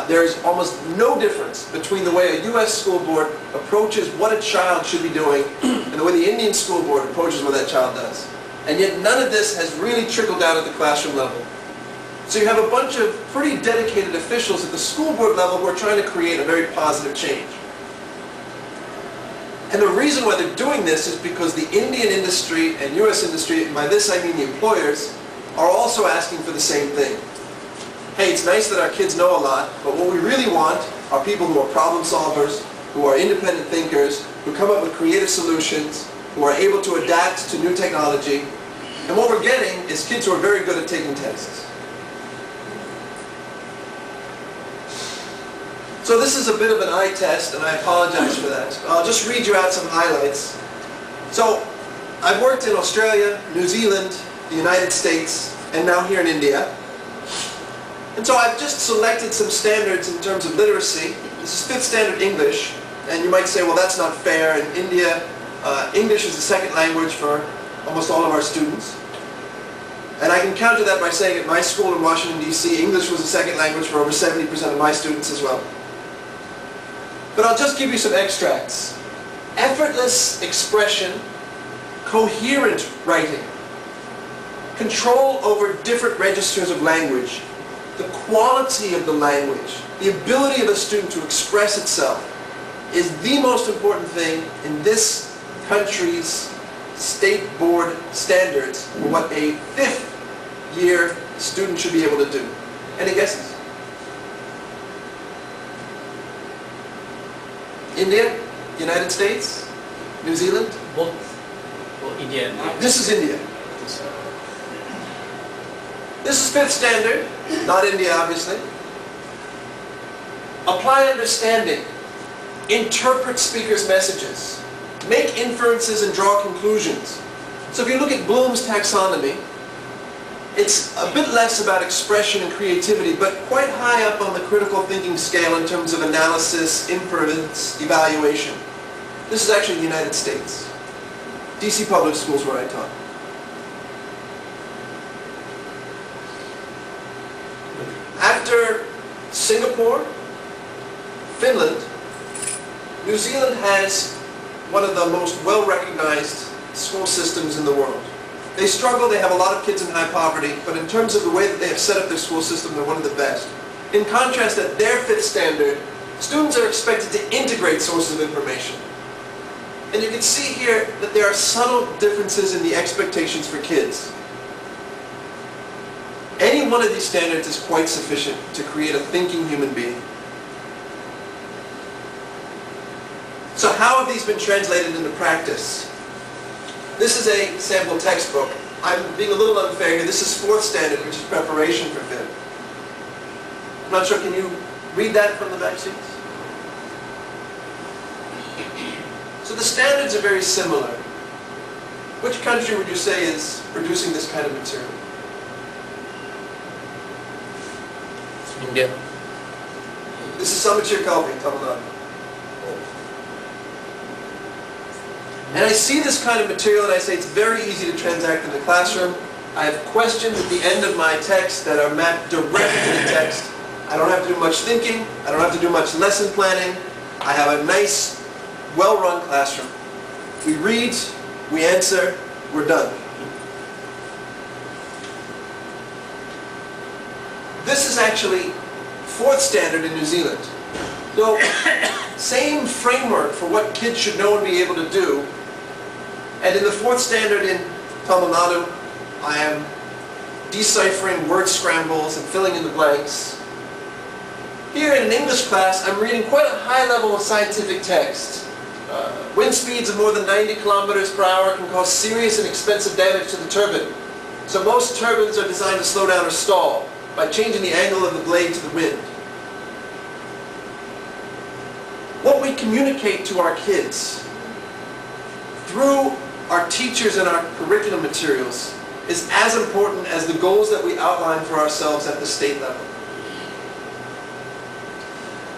There is almost no difference between the way a U.S. school board approaches what a child should be doing and the way the Indian school board approaches what that child does. And yet none of this has really trickled down at the classroom level. So you have a bunch of pretty dedicated officials at the school board level who are trying to create a very positive change. And the reason why they're doing this is because the Indian industry and U.S. industry, and by this I mean the employers, are also asking for the same thing. Hey, it's nice that our kids know a lot, but what we really want are people who are problem solvers, who are independent thinkers, who come up with creative solutions, who are able to adapt to new technology. And what we're getting is kids who are very good at taking tests. So this is a bit of an eye test, and I apologize for that. I'll just read you out some highlights. So I've worked in Australia, New Zealand, the United States, and now here in India. And so I've just selected some standards in terms of literacy. This is 5th standard English, and you might say, well, that's not fair. In India, English is the second language for almost all of our students. And I can counter that by saying at my school in Washington, D.C., English was the second language for over 70% of my students as well. But I'll just give you some extracts. Effortless expression, coherent writing, control over different registers of language, the quality of the language, the ability of a student to express itself is the most important thing in this country's state board standards for what a 5th year student should be able to do. Any guesses? India? United States? New Zealand? Both. Well, India and This is India. This is 5th standard, not India obviously. Apply understanding. Interpret speakers' messages. Make inferences and draw conclusions. So if you look at Bloom's taxonomy, it's a bit less about expression and creativity, but quite high up on the critical thinking scale in terms of analysis, inference, evaluation. This is actually the United States. DC Public Schools where I taught. After Singapore, Finland, New Zealand has one of the most well-recognized school systems in the world. They struggle, they have a lot of kids in high poverty, but in terms of the way that they have set up their school system, they're one of the best. In contrast, at their 5th standard, students are expected to integrate sources of information. And you can see here that there are subtle differences in the expectations for kids. Any one of these standards is quite sufficient to create a thinking human being. So how have these been translated into practice? This is a sample textbook. I'm being a little unfair here. This is 4th standard, which is preparation for 5th. I'm not sure, can you read that from the back seats? So the standards are very similar. Which country would you say is producing this kind of material? India. This is Samachir-Kalvi, Tamil Nadu. And I see this kind of material and I say it's very easy to transact in the classroom. I have questions at the end of my text that are mapped directly to the text. I don't have to do much thinking. I don't have to do much lesson planning. I have a nice, well-run classroom. We read, we answer, we're done. This is actually 4th standard in New Zealand. So, same framework for what kids should know and be able to do. And in the 4th standard in Tamil Nadu, I am deciphering word scrambles and filling in the blanks. Here in an English class, I'm reading quite a high level of scientific text. Wind speeds of more than 90 kilometers per hour can cause serious and expensive damage to the turbine. So most turbines are designed to slow down or stall by changing the angle of the blade to the wind. What we communicate to our kids through our teachers and our curriculum materials is as important as the goals that we outline for ourselves at the state level.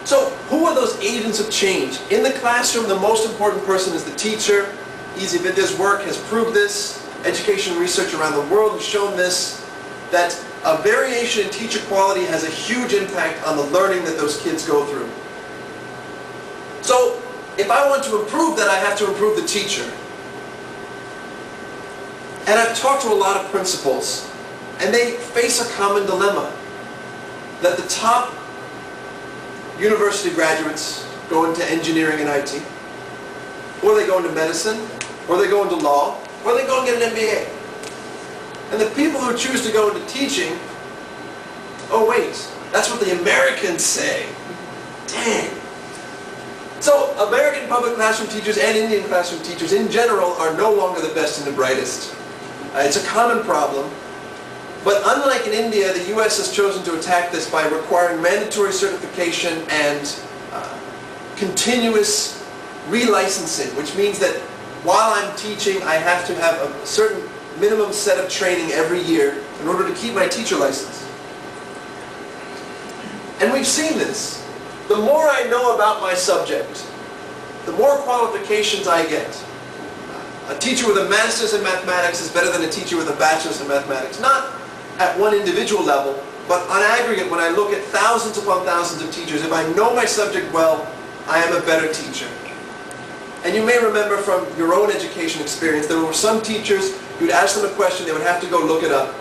So, who are those agents of change? In the classroom, the most important person is the teacher. Vidya's work has proved this. Education research around the world has shown this, that a variation in teacher quality has a huge impact on the learning that those kids go through. So, if I want to improve that, I have to improve the teacher. And I've talked to a lot of principals, and they face a common dilemma. That the top university graduates go into engineering and IT, or they go into medicine, or they go into law, or they go and get an MBA. And the people who choose to go into teaching, oh wait, that's what the Americans say. Dang. So American public classroom teachers and Indian classroom teachers in general are no longer the best and the brightest. It's a common problem. But unlike in India, the US has chosen to attack this by requiring mandatory certification and continuous relicensing, which means that while I'm teaching, I have to have a certain minimum set of training every year in order to keep my teacher license. And we've seen this. The more I know about my subject, the more qualifications I get. A teacher with a master's in mathematics is better than a teacher with a bachelor's in mathematics. Not at one individual level, but on aggregate, when I look at thousands upon thousands of teachers, if I know my subject well, I am a better teacher. And you may remember from your own education experience, there were some teachers, you'd ask them a question, they would have to go look it up.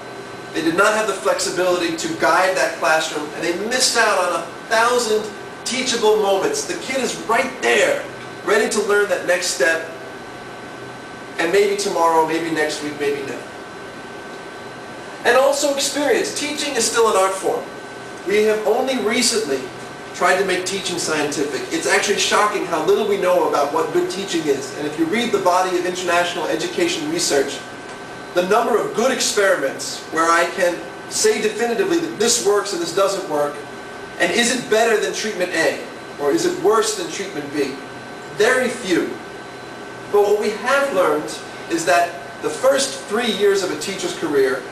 They did not have the flexibility to guide that classroom, and they missed out on 1,000 teachable moments. The kid is right there, ready to learn that next step, and maybe tomorrow, maybe next week, maybe never. And also experience. Teaching is still an art form. We have only recently tried to make teaching scientific. It's actually shocking how little we know about what good teaching is. And if you read the body of international education research, the number of good experiments where I can say definitively that this works and this doesn't work, and is it better than treatment A, or is it worse than treatment B? Very few. But what we have learned is that the first 3 years of a teacher's career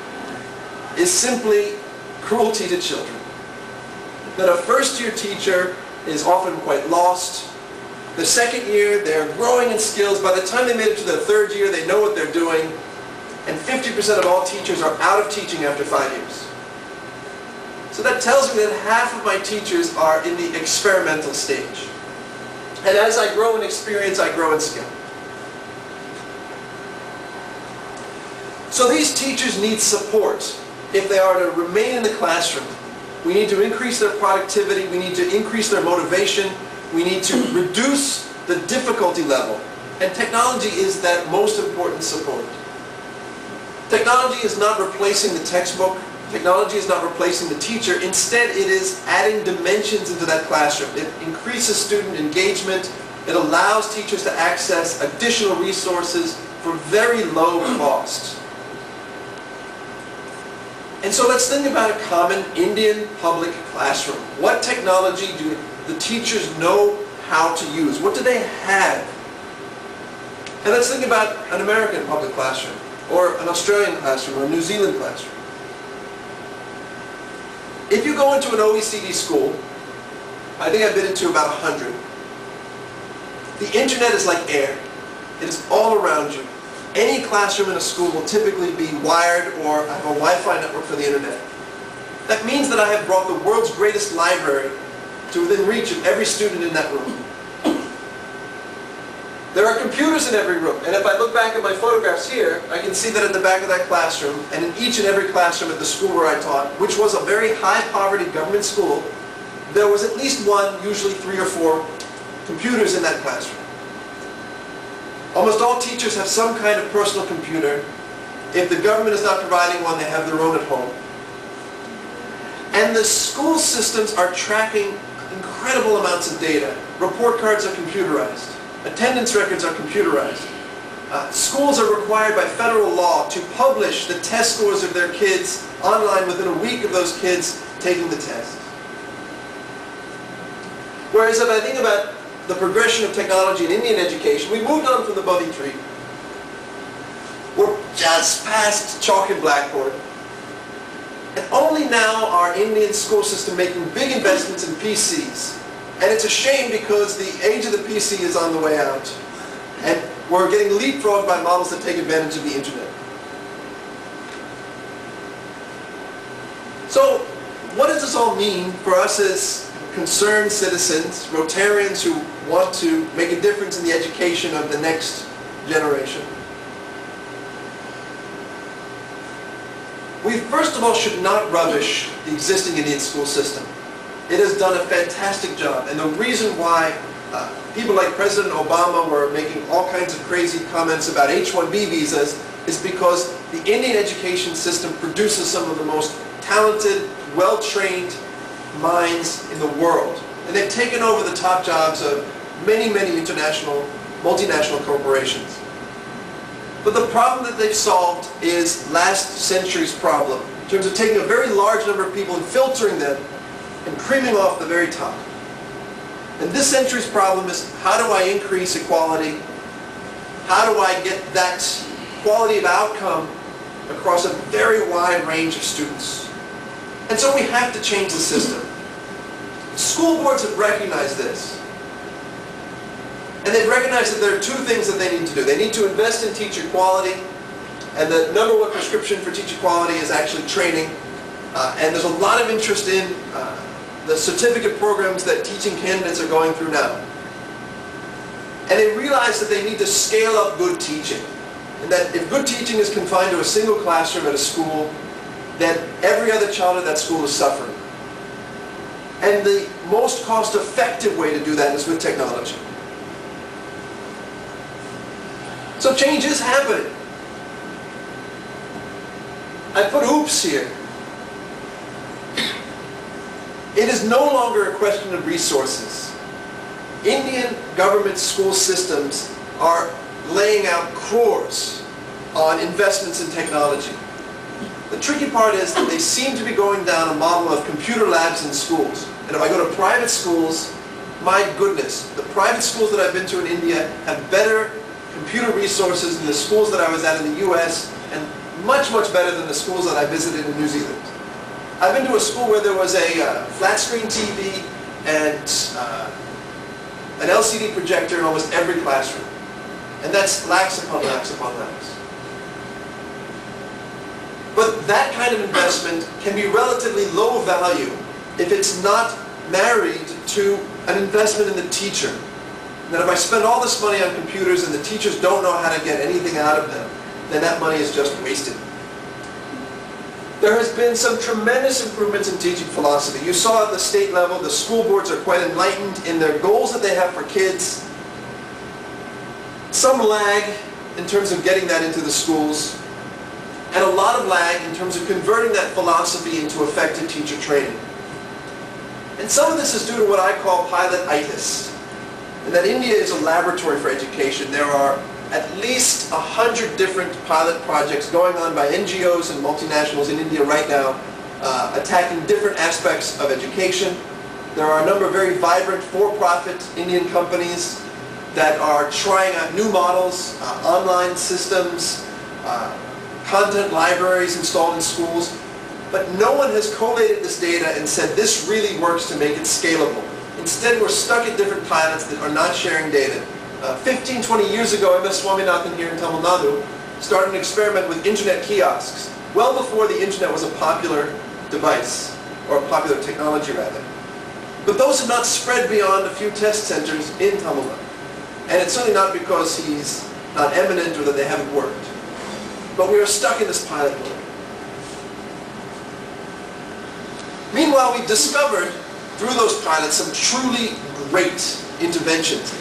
is simply cruelty to children. That a first-year teacher is often quite lost. The second year, they're growing in skills. By the time they made it to the third year, they know what they're doing. And 50% of all teachers are out of teaching after 5 years. So that tells me that half of my teachers are in the experimental stage. And as I grow in experience, I grow in skill. So these teachers need support if they are to remain in the classroom. We need to increase their productivity, we need to increase their motivation, we need to reduce the difficulty level. And technology is that most important support. Technology is not replacing the textbook, technology is not replacing the teacher, instead it is adding dimensions into that classroom. It increases student engagement, it allows teachers to access additional resources for very low cost. And so let's think about a common Indian public classroom. What technology do the teachers know how to use? What do they have? And let's think about an American public classroom, or an Australian classroom, or a New Zealand classroom. If you go into an OECD school, I think I've been into about 100. The internet is like air. It is all around you. Any classroom in a school will typically be wired or have a Wi-Fi network for the internet. That means that I have brought the world's greatest library to within reach of every student in that room. There are computers in every room, and if I look back at my photographs here, I can see that at the back of that classroom, and in each and every classroom at the school where I taught, which was a very high-poverty government school, there was at least one, usually 3 or 4, computers in that classroom. Almost all teachers have some kind of personal computer. If the government is not providing one, they have their own at home. And the school systems are tracking incredible amounts of data. Report cards are computerized. Attendance records are computerized. Schools are required by federal law to publish the test scores of their kids online within a week of those kids taking the test. Whereas if I think about the progression of technology in Indian education, we moved on from the Bodhi tree. We're just past chalk and blackboard. And only now are Indian school system making big investments in PCs. And it's a shame because the age of the PC is on the way out. And we're getting leapfrogged by models that take advantage of the internet. this all mean for us as concerned citizens, Rotarians who want to make a difference in the education of the next generation? We first of all should not rubbish the existing Indian school system. It has done a fantastic job, and the reason why people like President Obama were making all kinds of crazy comments about H-1B visas is because the Indian education system produces some of the most talented, well-trained minds in the world. And they've taken over the top jobs of many, many international, multinational corporations. But the problem that they've solved is last century's problem, in terms of taking a very large number of people and filtering them and creaming off the very top. And this century's problem is, how do I increase equality? How do I get that quality of outcome across a very wide range of students? And so we have to change the system. School boards have recognized this. And they've recognized that there are two things that they need to do. They need to invest in teacher quality, and the number one prescription for teacher quality is actually training. And there's a lot of interest in the certificate programs that teaching candidates are going through now. And they realize that they need to scale up good teaching. And that if good teaching is confined to a single classroom at a school, then every other child at that school is suffering. And the most cost-effective way to do that is with technology. So change is happening. I put oops here. It is no longer a question of resources. Indian government school systems are laying out crores on investments in technology. The tricky part is that they seem to be going down a model of computer labs in schools. And if I go to private schools, my goodness, the private schools that I've been to in India have better computer resources than the schools that I was at in the US, and much, much better than the schools that I visited in New Zealand. I've been to a school where there was a flat screen TV and an LCD projector in almost every classroom. And that's lax upon lax upon lax. But that kind of investment can be relatively low value if it's not married to an investment in the teacher. That if I spend all this money on computers and the teachers don't know how to get anything out of them, then that money is just wasted. There has been some tremendous improvements in teaching philosophy. You saw at the state level, the school boards are quite enlightened in their goals that they have for kids. Some lag in terms of getting that into the schools, and a lot of lag in terms of converting that philosophy into effective teacher training. And some of this is due to what I call pilot-itis, and that India is a laboratory for education. There are at least 100 different pilot projects going on by NGOs and multinationals in India right now, attacking different aspects of education. There are a number of very vibrant for-profit Indian companies that are trying out new models, online systems, content libraries installed in schools, but no one has collated this data and said this really works to make it scalable. Instead, we're stuck at different pilots that are not sharing data. 15, 20 years ago, MS Swaminathan here in Tamil Nadu started an experiment with internet kiosks, well before the internet was a popular device, or a popular technology rather. But those have not spread beyond a few test centers in Tamil Nadu. And it's certainly not because he's not eminent or that they haven't worked. But we are stuck in this pilot mode. Meanwhile, we've discovered through those pilots some truly great interventions.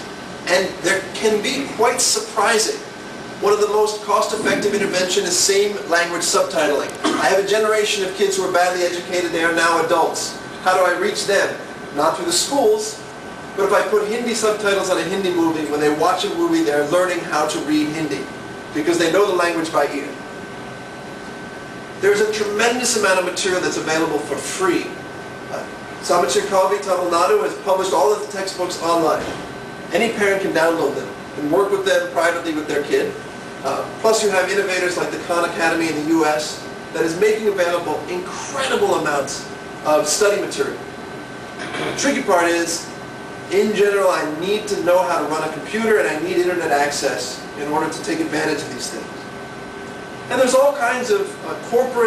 And there can be quite surprising. One of the most cost-effective interventions is same-language subtitling. I have a generation of kids who are badly educated. They are now adults. How do I reach them? Not through the schools, but if I put Hindi subtitles on a Hindi movie, when they watch a movie, they're learning how to read Hindi because they know the language by ear. There's a tremendous amount of material that's available for free. Samachir Kavi Tamil Nadu has published all of the textbooks online. Any parent can download them and work with them privately with their kid. Plus you have innovators like the Khan Academy in the US that is making available incredible amounts of study material. The tricky part is, in general, I need to know how to run a computer and I need internet access in order to take advantage of these things. And there's all kinds of corporate